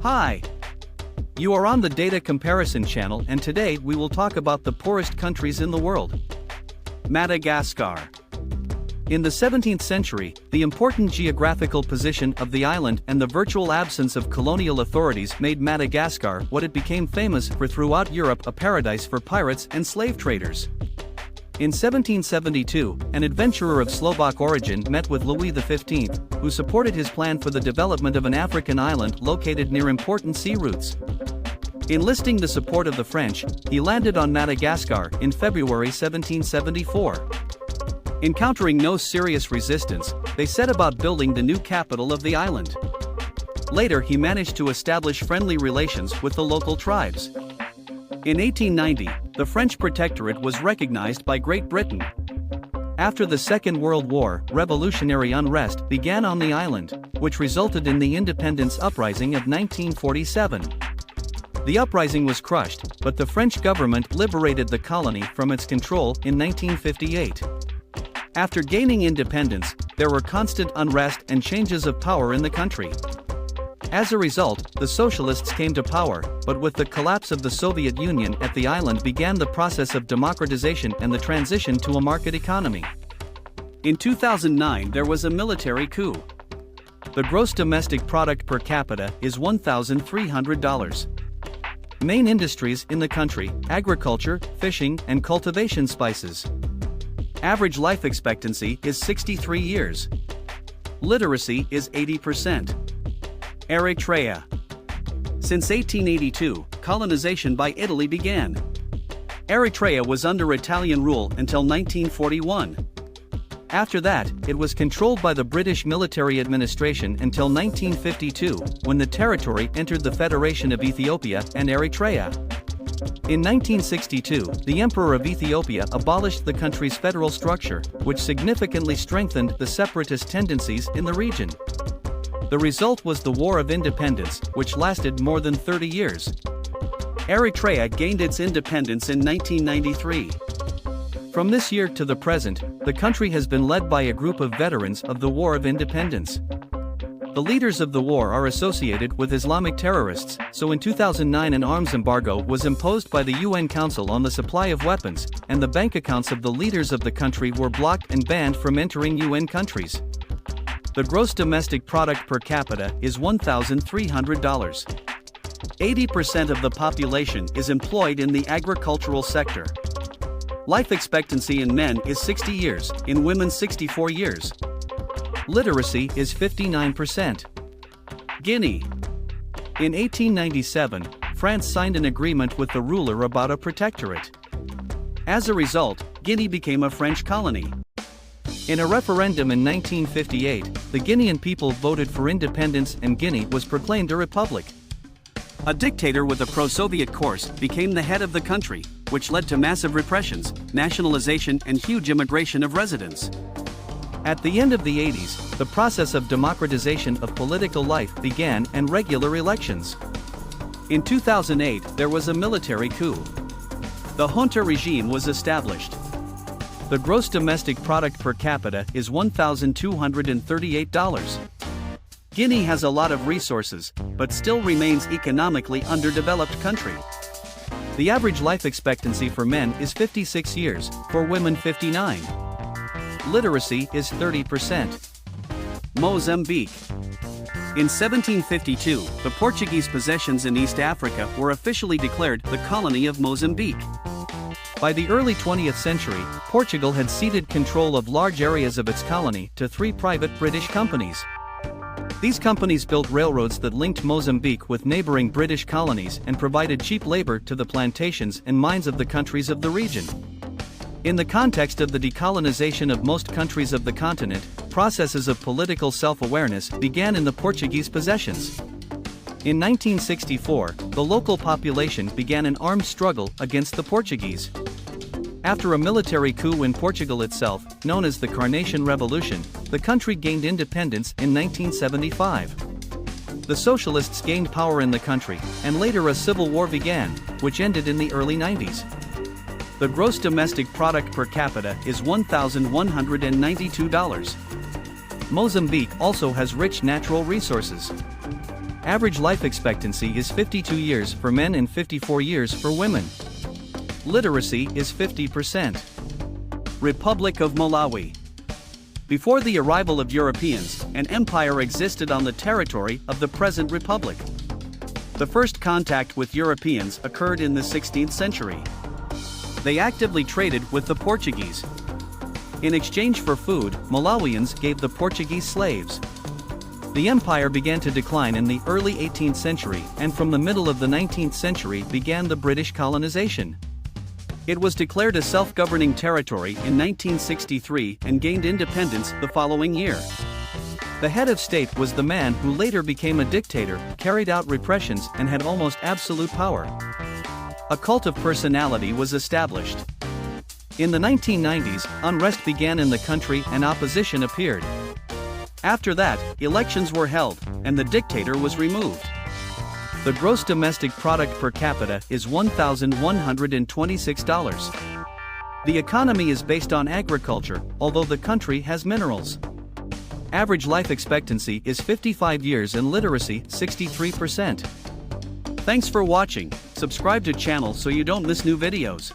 Hi! You are on the Data Comparison channel, and today we will talk about the poorest countries in the world. Madagascar. In the 17th century, the important geographical position of the island and the virtual absence of colonial authorities made Madagascar what it became famous for throughout Europe, a paradise for pirates and slave traders. In 1772, an adventurer of Slovak origin met with Louis XV, who supported his plan for the development of an African island located near important sea routes. Enlisting the support of the French, he landed on Madagascar in February 1774. Encountering no serious resistance, they set about building the new capital of the island. Later, he managed to establish friendly relations with the local tribes. In 1890, the French protectorate was recognized by Great Britain. After the Second World War, revolutionary unrest began on the island, which resulted in the independence uprising of 1947. The uprising was crushed, but the French government liberated the colony from its control in 1958. After gaining independence, there were constant unrest and changes of power in the country. As a result, the socialists came to power, but with the collapse of the Soviet Union at the island began the process of democratization and the transition to a market economy. In 2009, there was a military coup. The gross domestic product per capita is $1,300. Main industries in the country: agriculture, fishing, and cultivation spices. Average life expectancy is 63 years. Literacy is 80%. Eritrea. Since 1882, colonization by Italy began. Eritrea was under Italian rule until 1941. After that, it was controlled by the British military administration until 1952, when the territory entered the Federation of Ethiopia and Eritrea. In 1962, the Emperor of Ethiopia abolished the country's federal structure, which significantly strengthened the separatist tendencies in the region. The result was the War of Independence, which lasted more than 30 years. Eritrea gained its independence in 1993. From this year to the present, the country has been led by a group of veterans of the War of Independence. The leaders of the war are associated with Islamic terrorists, so in 2009 an arms embargo was imposed by the UN Council on the supply of weapons, and the bank accounts of the leaders of the country were blocked and banned from entering UN countries. The gross domestic product per capita is $1,300. 80% of the population is employed in the agricultural sector. Life expectancy in men is 60 years, in women 64 years. Literacy is 59%. Guinea. In 1897, France signed an agreement with the ruler about a protectorate. As a result, Guinea became a French colony. In a referendum in 1958, the Guinean people voted for independence and Guinea was proclaimed a republic. A dictator with a pro-Soviet course became the head of the country, which led to massive repressions, nationalization, and huge immigration of residents. At the end of the 80s, the process of democratization of political life began and regular elections. In 2008, there was a military coup. The junta regime was established. The gross domestic product per capita is $1,238. Guinea has a lot of resources, but still remains economically underdeveloped country. The average life expectancy for men is 56 years, for women 59. Literacy is 30%. Mozambique. In 1752, the Portuguese possessions in East Africa were officially declared the colony of Mozambique. By the early 20th century, Portugal had ceded control of large areas of its colony to 3 private British companies. These companies built railroads that linked Mozambique with neighboring British colonies and provided cheap labor to the plantations and mines of the countries of the region. In the context of the decolonization of most countries of the continent, processes of political self-awareness began in the Portuguese possessions. In 1964, the local population began an armed struggle against the Portuguese. After a military coup in Portugal itself, known as the Carnation Revolution, the country gained independence in 1975. The socialists gained power in the country, and later a civil war began, which ended in the early 90s. The gross domestic product per capita is $1,192. Mozambique also has rich natural resources. Average life expectancy is 52 years for men and 54 years for women. Literacy is 50%. Republic of Malawi. Before the arrival of Europeans, an empire existed on the territory of the present republic. The first contact with Europeans occurred in the 16th century. They actively traded with the Portuguese. In exchange for food, Malawians gave the Portuguese slaves. The empire began to decline in the early 18th century, and from the middle of the 19th century began the British colonization. It was declared a self-governing territory in 1963 and gained independence the following year. The head of state was the man who later became a dictator, carried out repressions, and had almost absolute power. A cult of personality was established. In the 1990s, unrest began in the country and opposition appeared. After that, elections were held, and the dictator was removed. The gross domestic product per capita is $1,126. The economy is based on agriculture, although the country has minerals. Average life expectancy is 55 years and literacy 63%. Thanks for watching. Subscribe to channel so you don't miss new videos.